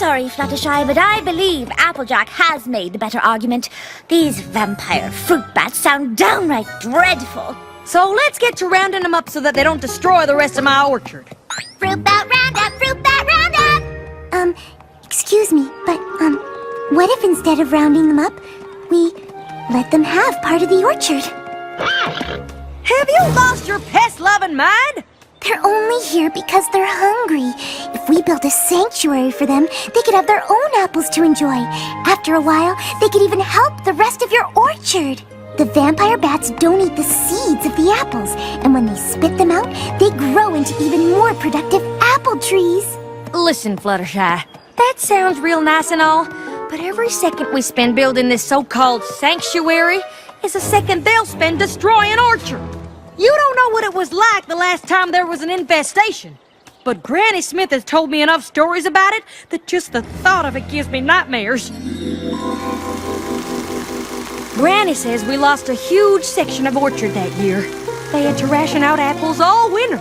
sorry, Fluttershy, but I believe Applejack has made the better argument. These vampire fruit bats sound downright dreadful. So let's get to rounding them up so that they don't destroy the rest of my orchard. Fruit bat roundup, fruit bat roundup! Excuse me, but, what if instead of rounding them up, we let them have part of the orchard? Have you lost your pest-loving mind? They're only here because they're hungry. If we built a sanctuary for them, they could have their own apples to enjoy. After a while, they could even help the rest of your orchard. The vampire bats don't eat the seeds of the apples, and when they spit them out, they grow into even more productive apple trees. Listen, Fluttershy, that sounds real nice and all, but every second we spend building this so-called sanctuary is a second they'll spend destroying an orchard. You don't know what it was like the last time there was an infestation, but Granny Smith has told me enough stories about it that just the thought of it gives me nightmares. Granny says we lost a huge section of orchard that year. They had to ration out apples all winter.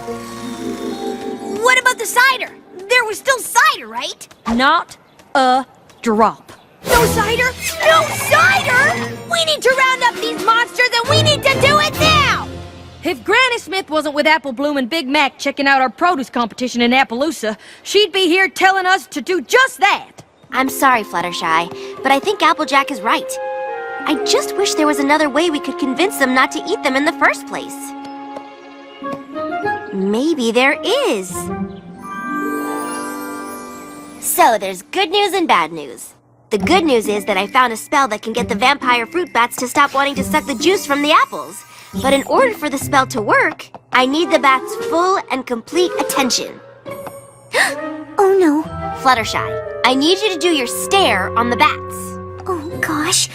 What about the cider? There was still cider, right? Not a drop. No cider? No cider? We need to round up these monsters and we need to do it now! If Granny Smith wasn't with Apple Bloom and Big Mac checking out our produce competition in Appaloosa, she'd be here telling us to do just that. I'm sorry, Fluttershy, but I think Applejack is right. I just wish there was another way we could convince them not to eat them in the first place. Maybe there is. So, there's good news and bad news. The good news is that I found a spell that can get the vampire fruit bats to stop wanting to suck the juice from the apples. But in order for the spell to work, I need the bats' full and complete attention. Oh no. Fluttershy, I need you to do your stare on the bats. Oh gosh.